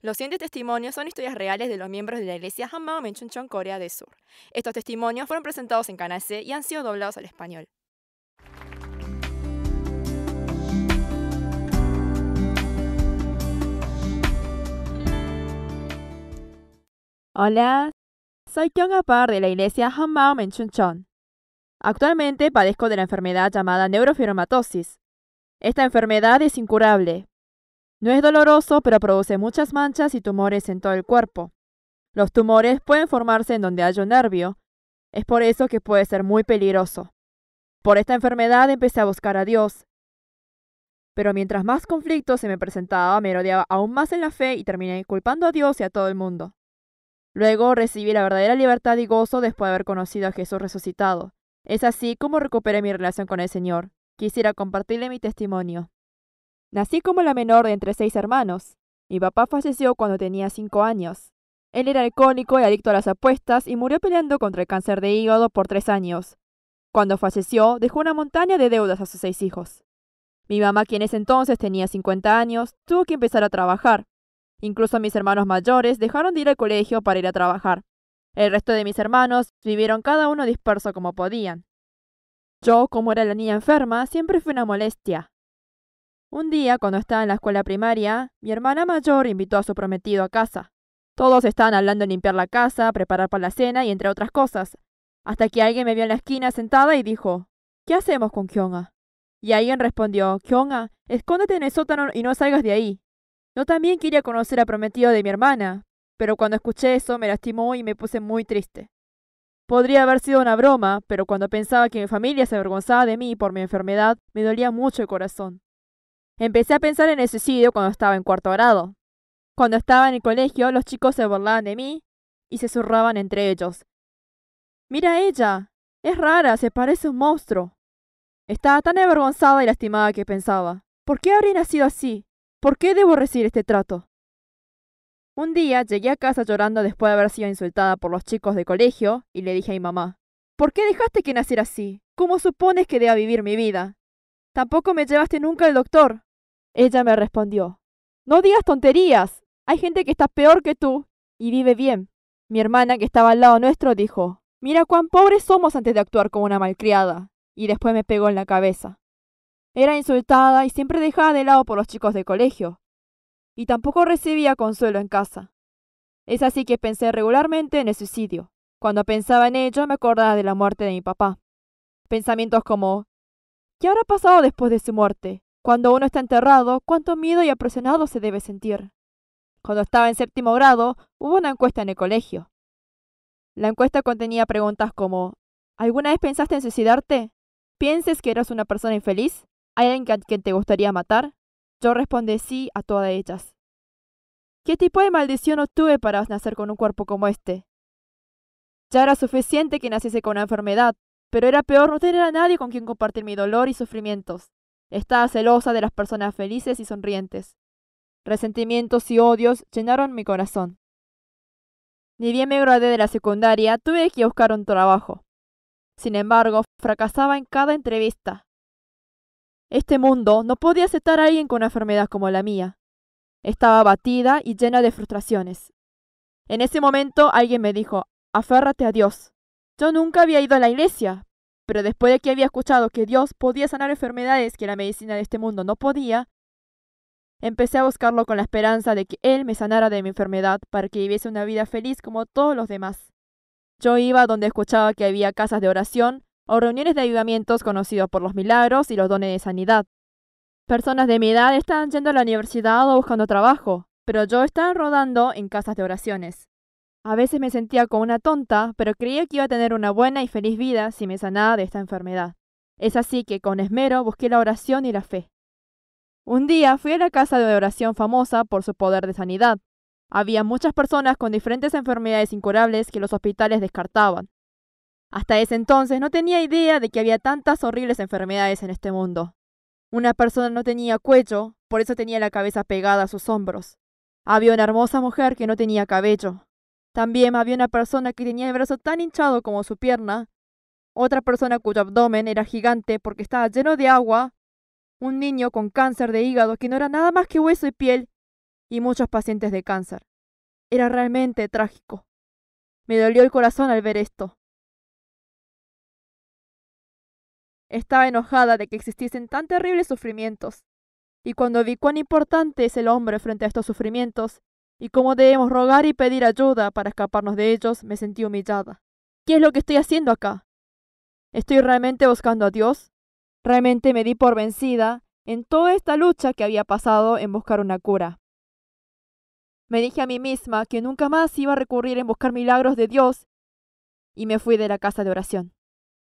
Los siguientes testimonios son historias reales de los miembros de la iglesia Hammam en Chuncheon, Corea del Sur. Estos testimonios fueron presentados en Canal C y han sido doblados al español. Hola, soy Kyung Park de la iglesia Hammam en Chuncheon. Actualmente padezco de la enfermedad llamada neurofibromatosis. Esta enfermedad es incurable. No es doloroso, pero produce muchas manchas y tumores en todo el cuerpo. Los tumores pueden formarse en donde haya un nervio. Es por eso que puede ser muy peligroso. Por esta enfermedad empecé a buscar a Dios. Pero mientras más conflictos se me presentaba, me rodeaba aún más en la fe y terminé culpando a Dios y a todo el mundo. Luego recibí la verdadera libertad y gozo después de haber conocido a Jesús resucitado. Es así como recuperé mi relación con el Señor. Quisiera compartirle mi testimonio. Nací como la menor de entre 6 hermanos. Mi papá falleció cuando tenía 5 años. Él era alcohólico y adicto a las apuestas y murió peleando contra el cáncer de hígado por 3 años. Cuando falleció, dejó una montaña de deudas a sus 6 hijos. Mi mamá, quien en ese entonces tenía 50 años, tuvo que empezar a trabajar. Incluso mis hermanos mayores dejaron de ir al colegio para ir a trabajar. El resto de mis hermanos vivieron cada uno disperso como podían. Yo, como era la niña enferma, siempre fui una molestia. Un día, cuando estaba en la escuela primaria, mi hermana mayor invitó a su prometido a casa. Todos estaban hablando de limpiar la casa, preparar para la cena y entre otras cosas, hasta que alguien me vio en la esquina sentada y dijo, ¿qué hacemos con Kyung-ah? Y alguien respondió, Kyung-ah, escóndete en el sótano y no salgas de ahí. Yo también quería conocer al prometido de mi hermana, pero cuando escuché eso me lastimó y me puse muy triste. Podría haber sido una broma, pero cuando pensaba que mi familia se avergonzaba de mí por mi enfermedad, me dolía mucho el corazón. Empecé a pensar en el suicidio cuando estaba en 4º grado. Cuando estaba en el colegio, los chicos se burlaban de mí y se zurraban entre ellos. «Mira a ella, es rara, se parece a un monstruo». Estaba tan avergonzada y lastimada que pensaba, ¿por qué habría nacido así? ¿Por qué debo recibir este trato? Un día llegué a casa llorando después de haber sido insultada por los chicos de colegio y le dije a mi mamá, ¿por qué dejaste que naciera así? ¿Cómo supones que deba vivir mi vida? Tampoco me llevaste nunca al doctor. Ella me respondió, no digas tonterías, hay gente que está peor que tú y vive bien. Mi hermana, que estaba al lado nuestro, dijo, mira cuán pobres somos antes de actuar como una malcriada, y después me pegó en la cabeza. Era insultada y siempre dejada de lado por los chicos de colegio, y tampoco recibía consuelo en casa. Es así que pensé regularmente en el suicidio. Cuando pensaba en ello me acordaba de la muerte de mi papá. Pensamientos como, ¿qué habrá pasado después de su muerte? Cuando uno está enterrado, ¿cuánto miedo y apresionado se debe sentir? Cuando estaba en 7º grado, hubo una encuesta en el colegio. La encuesta contenía preguntas como, ¿alguna vez pensaste en suicidarte? ¿Piensas que eras una persona infeliz? ¿Hay alguien a quien te gustaría matar? Yo respondí sí a todas ellas. ¿Qué tipo de maldición obtuve para nacer con un cuerpo como este? Ya era suficiente que naciese con una enfermedad, pero era peor no tener a nadie con quien compartir mi dolor y sufrimientos. Estaba celosa de las personas felices y sonrientes. Resentimientos y odios llenaron mi corazón. Ni bien me gradué de la secundaria, tuve que buscar un trabajo. Sin embargo, fracasaba en cada entrevista. Este mundo no podía aceptar a alguien con una enfermedad como la mía. Estaba abatida y llena de frustraciones. En ese momento alguien me dijo, aférrate a Dios. Yo nunca había ido a la iglesia, pero después de que había escuchado que Dios podía sanar enfermedades que la medicina de este mundo no podía, empecé a buscarlo con la esperanza de que Él me sanara de mi enfermedad para que viviese una vida feliz como todos los demás. Yo iba donde escuchaba que había casas de oración o reuniones de avivamientos conocidos por los milagros y los dones de sanidad. Personas de mi edad estaban yendo a la universidad o buscando trabajo, pero yo estaba rodando en casas de oraciones. A veces me sentía como una tonta, pero creía que iba a tener una buena y feliz vida si me sanaba de esta enfermedad. Es así que con esmero busqué la oración y la fe. Un día fui a la casa de oración famosa por su poder de sanidad. Había muchas personas con diferentes enfermedades incurables que los hospitales descartaban. Hasta ese entonces no tenía idea de que había tantas horribles enfermedades en este mundo. Una persona no tenía cuello, por eso tenía la cabeza pegada a sus hombros. Había una hermosa mujer que no tenía cabello. También había una persona que tenía el brazo tan hinchado como su pierna. Otra persona cuyo abdomen era gigante porque estaba lleno de agua. Un niño con cáncer de hígado que no era nada más que hueso y piel. y muchos pacientes de cáncer. Era realmente trágico. Me dolió el corazón al ver esto. Estaba enojada de que existiesen tan terribles sufrimientos, y cuando vi cuán importante es el hombre frente a estos sufrimientos, y cómo debemos rogar y pedir ayuda para escaparnos de ellos, me sentí humillada. ¿Qué es lo que estoy haciendo acá? ¿Estoy realmente buscando a Dios? Realmente me di por vencida en toda esta lucha que había pasado en buscar una cura. Me dije a mí misma que nunca más iba a recurrir en buscar milagros de Dios y me fui de la casa de oración.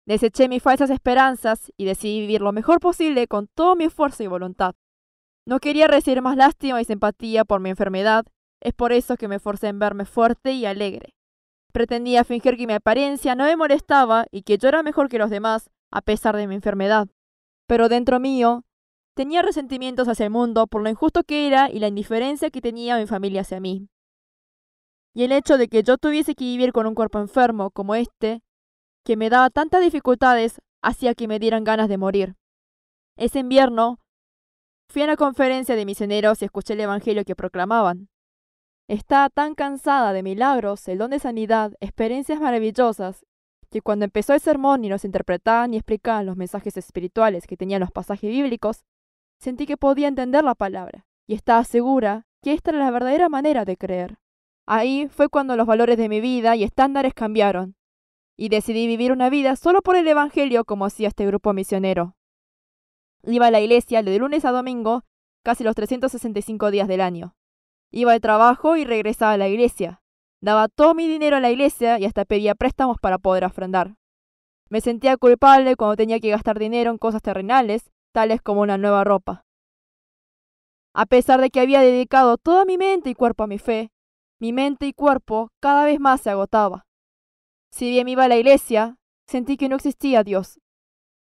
Deseché mis falsas esperanzas y decidí vivir lo mejor posible con todo mi esfuerzo y voluntad. No quería recibir más lástima y simpatía por mi enfermedad, es por eso que me esforcé en verme fuerte y alegre. Pretendía fingir que mi apariencia no me molestaba y que yo era mejor que los demás, a pesar de mi enfermedad. Pero dentro mío, tenía resentimientos hacia el mundo por lo injusto que era y la indiferencia que tenía mi familia hacia mí. Y el hecho de que yo tuviese que vivir con un cuerpo enfermo como este, que me daba tantas dificultades, hacía que me dieran ganas de morir. Ese invierno, fui a una conferencia de misioneros y escuché el evangelio que proclamaban. Estaba tan cansada de milagros, el don de sanidad, experiencias maravillosas, que cuando empezó el sermón y nos interpretaban y explicaban los mensajes espirituales que tenían los pasajes bíblicos, sentí que podía entender la palabra, y estaba segura que esta era la verdadera manera de creer. Ahí fue cuando los valores de mi vida y estándares cambiaron, y decidí vivir una vida solo por el evangelio como hacía este grupo misionero. Iba a la iglesia de lunes a domingo, casi los 365 días del año. Iba al trabajo y regresaba a la iglesia. Daba todo mi dinero a la iglesia y hasta pedía préstamos para poder ofrendar. Me sentía culpable cuando tenía que gastar dinero en cosas terrenales, tales como una nueva ropa. A pesar de que había dedicado toda mi mente y cuerpo a mi fe, mi mente y cuerpo cada vez más se agotaba. Si bien iba a la iglesia, sentí que no existía Dios.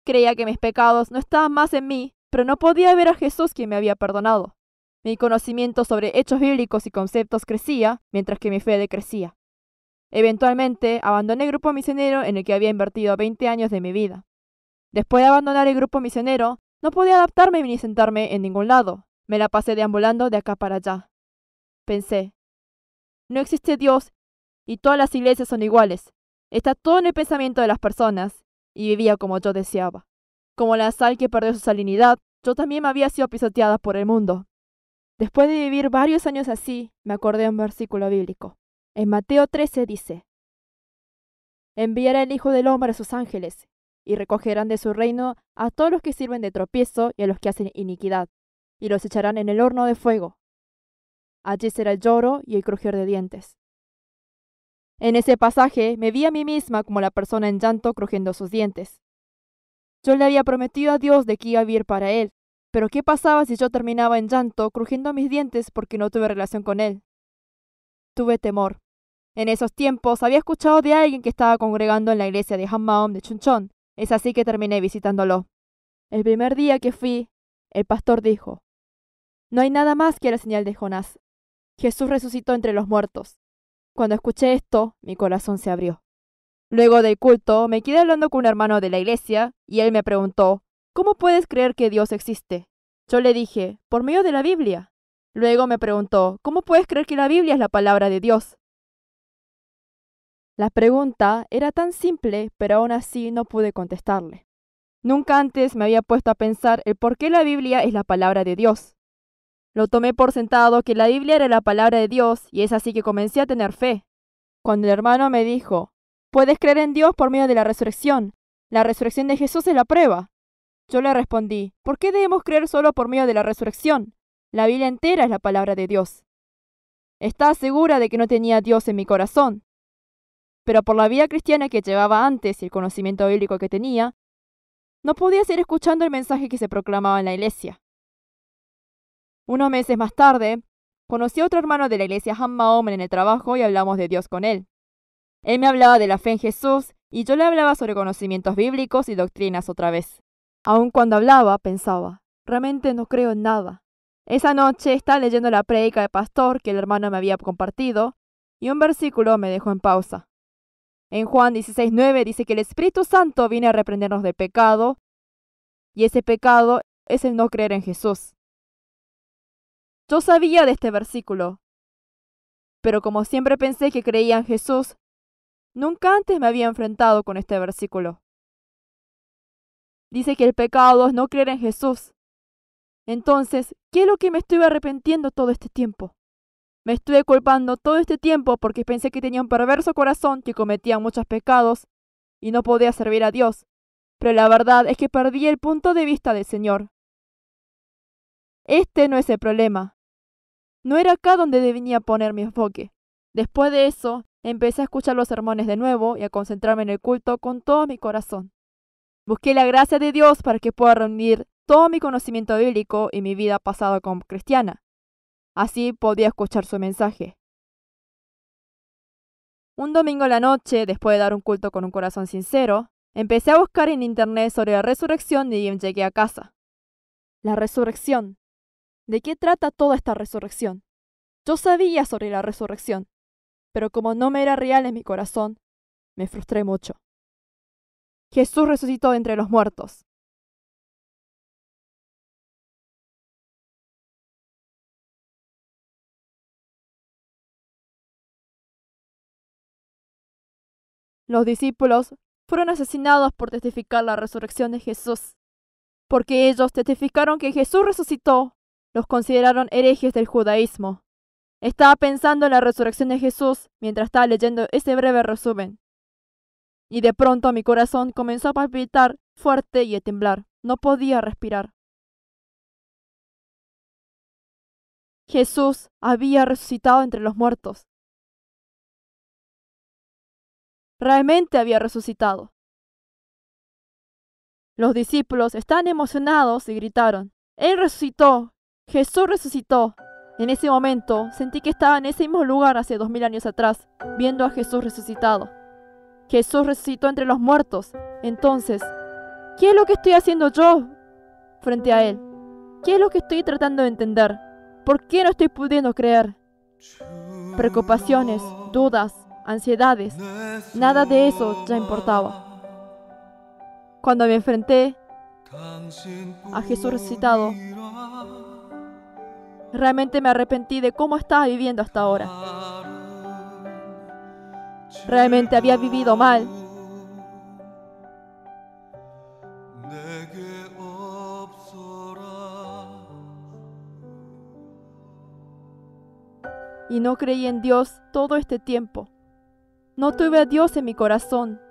Creía que mis pecados no estaban más en mí, pero no podía ver a Jesús quien me había perdonado. Mi conocimiento sobre hechos bíblicos y conceptos crecía, mientras que mi fe decrecía. Eventualmente, abandoné el grupo misionero en el que había invertido 20 años de mi vida. Después de abandonar el grupo misionero, no podía adaptarme ni sentarme en ningún lado. Me la pasé deambulando de acá para allá. Pensé, no existe Dios y todas las iglesias son iguales. Está todo en el pensamiento de las personas, y vivía como yo deseaba. Como la sal que perdió su salinidad, yo también me había sido pisoteada por el mundo. Después de vivir varios años así, me acordé de un versículo bíblico. En Mateo 13 dice: enviará el Hijo del Hombre a sus ángeles, y recogerán de su reino a todos los que sirven de tropiezo y a los que hacen iniquidad, y los echarán en el horno de fuego. Allí será el lloro y el crujir de dientes. En ese pasaje me vi a mí misma como la persona en llanto crujiendo sus dientes. Yo le había prometido a Dios de que iba a vivir para Él, pero ¿qué pasaba si yo terminaba en llanto crujiendo mis dientes porque no tuve relación con Él? Tuve temor. En esos tiempos había escuchado de alguien que estaba congregando en la iglesia de Hammaum de Chuncheon. Es así que terminé visitándolo. El primer día que fui, el pastor dijo: no hay nada más que la señal de Jonás. Jesús resucitó entre los muertos. Cuando escuché esto, mi corazón se abrió. Luego del culto, me quedé hablando con un hermano de la iglesia y él me preguntó: ¿cómo puedes creer que Dios existe? Yo le dije: por medio de la Biblia. Luego me preguntó: ¿cómo puedes creer que la Biblia es la palabra de Dios? La pregunta era tan simple, pero aún así no pude contestarle. Nunca antes me había puesto a pensar el por qué la Biblia es la palabra de Dios. Lo tomé por sentado que la Biblia era la palabra de Dios y es así que comencé a tener fe. Cuando el hermano me dijo: puedes creer en Dios por medio de la resurrección. La resurrección de Jesús es la prueba. Yo le respondí: ¿por qué debemos creer solo por medio de la resurrección? La Biblia entera es la palabra de Dios. Estaba segura de que no tenía a Dios en mi corazón, pero por la vida cristiana que llevaba antes y el conocimiento bíblico que tenía, no podía seguir escuchando el mensaje que se proclamaba en la iglesia. Unos meses más tarde, conocí a otro hermano de la iglesia Hammaum en el trabajo y hablamos de Dios con él. Él me hablaba de la fe en Jesús y yo le hablaba sobre conocimientos bíblicos y doctrinas otra vez. Aun cuando hablaba, pensaba: realmente no creo en nada. Esa noche estaba leyendo la prédica del pastor que el hermano me había compartido y un versículo me dejó en pausa. En Juan 16:9 dice que el Espíritu Santo viene a reprendernos del pecado y ese pecado es el no creer en Jesús. Yo sabía de este versículo, pero como siempre pensé que creía en Jesús, nunca antes me había enfrentado con este versículo. Dice que el pecado es no creer en Jesús. Entonces, ¿qué es lo que me estuve arrepintiendo todo este tiempo? Me estuve culpando todo este tiempo porque pensé que tenía un perverso corazón, que cometía muchos pecados y no podía servir a Dios. Pero la verdad es que perdí el punto de vista del Señor. Este no es el problema. No era acá donde debía poner mi enfoque. Después de eso, empecé a escuchar los sermones de nuevo y a concentrarme en el culto con todo mi corazón. Busqué la gracia de Dios para que pueda reunir todo mi conocimiento bíblico y mi vida pasada como cristiana. Así podía escuchar su mensaje. Un domingo a la noche, después de dar un culto con un corazón sincero, empecé a buscar en internet sobre la resurrección y llegué a casa. La resurrección. ¿De qué trata toda esta resurrección? Yo sabía sobre la resurrección, pero como no me era real en mi corazón, me frustré mucho. Jesús resucitó de entre los muertos. Los discípulos fueron asesinados por testificar la resurrección de Jesús. Porque ellos testificaron que Jesús resucitó, los consideraron herejes del judaísmo. Estaba pensando en la resurrección de Jesús mientras estaba leyendo ese breve resumen. Y de pronto mi corazón comenzó a palpitar fuerte y a temblar. No podía respirar. Jesús había resucitado entre los muertos. Realmente había resucitado. Los discípulos estaban emocionados y gritaron: ¡Él resucitó! ¡Jesús resucitó! En ese momento sentí que estaba en ese mismo lugar hace 2000 años atrás, viendo a Jesús resucitado. Jesús resucitó entre los muertos. Entonces, ¿qué es lo que estoy haciendo yo frente a Él? ¿Qué es lo que estoy tratando de entender? ¿Por qué no estoy pudiendo creer? Preocupaciones, dudas, ansiedades, nada de eso ya importaba. Cuando me enfrenté a Jesús resucitado, realmente me arrepentí de cómo estaba viviendo hasta ahora. Realmente había vivido mal. Y no creí en Dios todo este tiempo. No tuve a Dios en mi corazón.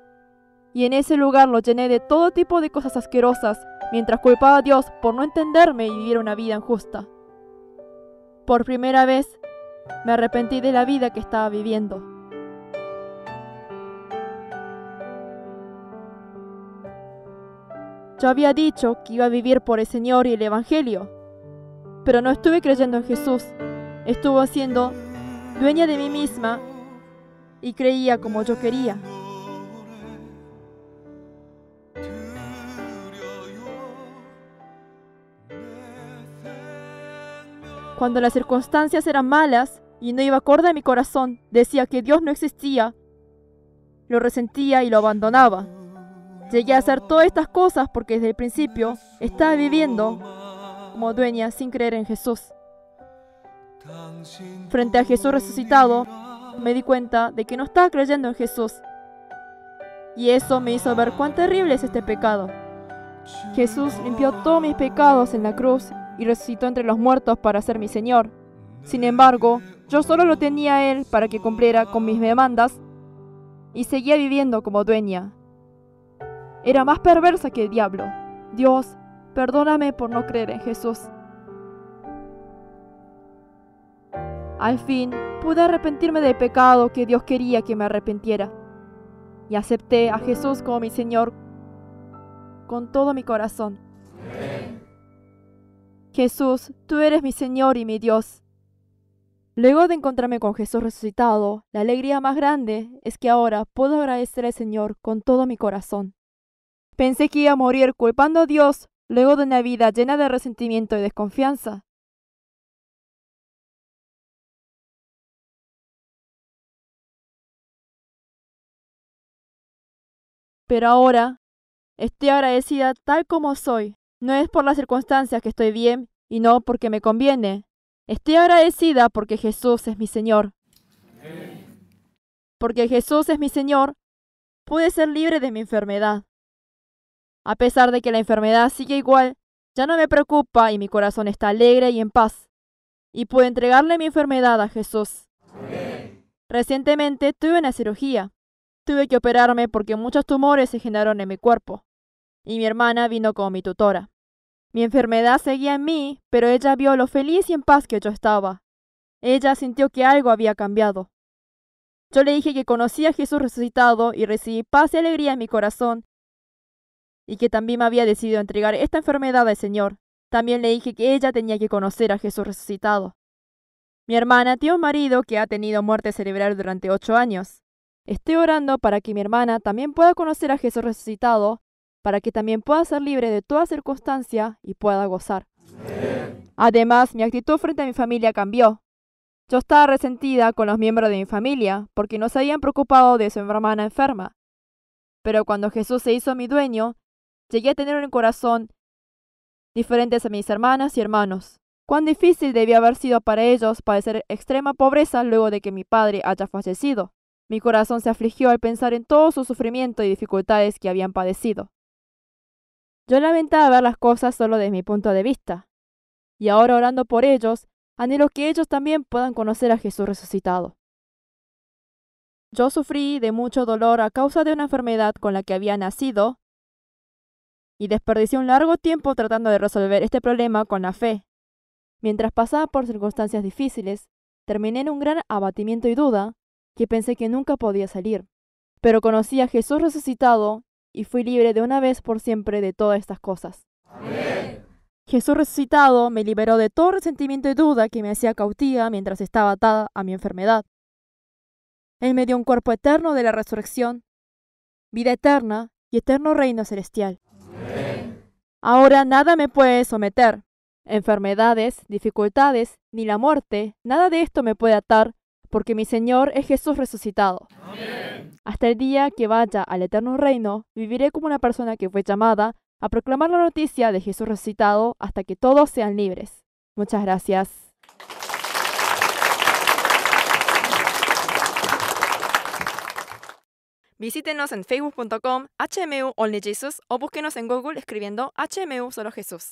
Y en ese lugar lo llené de todo tipo de cosas asquerosas, mientras culpaba a Dios por no entenderme y vivir una vida injusta. Por primera vez, me arrepentí de la vida que estaba viviendo. Yo había dicho que iba a vivir por el Señor y el Evangelio, pero no estuve creyendo en Jesús. Estuve siendo dueña de mí misma y creía como yo quería. Cuando las circunstancias eran malas y no iba acorde a mi corazón, decía que Dios no existía, lo resentía y lo abandonaba. Llegué a hacer todas estas cosas porque desde el principio estaba viviendo como dueña sin creer en Jesús. Frente a Jesús resucitado, me di cuenta de que no estaba creyendo en Jesús. Y eso me hizo ver cuán terrible es este pecado. Jesús limpió todos mis pecados en la cruz y resucitó entre los muertos para ser mi Señor. Sin embargo, yo solo lo tenía a Él para que cumpliera con mis demandas y seguía viviendo como dueña. Era más perversa que el diablo. Dios, perdóname por no creer en Jesús. Al fin, pude arrepentirme del pecado que Dios quería que me arrepintiera. Y acepté a Jesús como mi Señor con todo mi corazón. Jesús, tú eres mi Señor y mi Dios. Luego de encontrarme con Jesús resucitado, la alegría más grande es que ahora puedo agradecer al Señor con todo mi corazón. Pensé que iba a morir culpando a Dios luego de una vida llena de resentimiento y desconfianza. Pero ahora estoy agradecida tal como soy. No es por las circunstancias que estoy bien y no porque me conviene. Estoy agradecida porque Jesús es mi Señor. Porque Jesús es mi Señor, pude ser libre de mi enfermedad. A pesar de que la enfermedad sigue igual, ya no me preocupa y mi corazón está alegre y en paz. Y pude entregarle mi enfermedad a Jesús. Recientemente tuve una cirugía. Tuve que operarme porque muchos tumores se generaron en mi cuerpo. Y mi hermana vino como mi tutora. Mi enfermedad seguía en mí, pero ella vio lo feliz y en paz que yo estaba. Ella sintió que algo había cambiado. Yo le dije que conocía a Jesús resucitado y recibí paz y alegría en mi corazón y que también me había decidido entregar esta enfermedad al Señor. También le dije que ella tenía que conocer a Jesús resucitado. Mi hermana tiene un marido que ha tenido muerte cerebral durante 8 años. Estoy orando para que mi hermana también pueda conocer a Jesús resucitado, para que también pueda ser libre de toda circunstancia y pueda gozar. Además, mi actitud frente a mi familia cambió. Yo estaba resentida con los miembros de mi familia porque no se habían preocupado de su hermana enferma. Pero cuando Jesús se hizo mi dueño, llegué a tener un corazón diferente a mis hermanas y hermanos. Cuán difícil debía haber sido para ellos padecer extrema pobreza luego de que mi padre haya fallecido. Mi corazón se afligió al pensar en todo su sufrimiento y dificultades que habían padecido. Yo lamentaba ver las cosas solo desde mi punto de vista. Y ahora orando por ellos, anhelo que ellos también puedan conocer a Jesús resucitado. Yo sufrí de mucho dolor a causa de una enfermedad con la que había nacido y desperdicié un largo tiempo tratando de resolver este problema con la fe. Mientras pasaba por circunstancias difíciles, terminé en un gran abatimiento y duda que pensé que nunca podía salir. Pero conocí a Jesús resucitado y fui libre de una vez por siempre de todas estas cosas. Amén. Jesús resucitado me liberó de todo resentimiento y duda que me hacía cautiva mientras estaba atada a mi enfermedad. Él me dio un cuerpo eterno de la resurrección, vida eterna y eterno reino celestial. Amén. Ahora nada me puede someter. Enfermedades, dificultades, ni la muerte, nada de esto me puede atar, porque mi Señor es Jesús resucitado. Amén. Hasta el día que vaya al eterno reino, viviré como una persona que fue llamada a proclamar la noticia de Jesús resucitado hasta que todos sean libres. Muchas gracias. Visítenos en facebook.com HMU Only Jesus o búsquenos en Google escribiendo HMU Solo Jesús.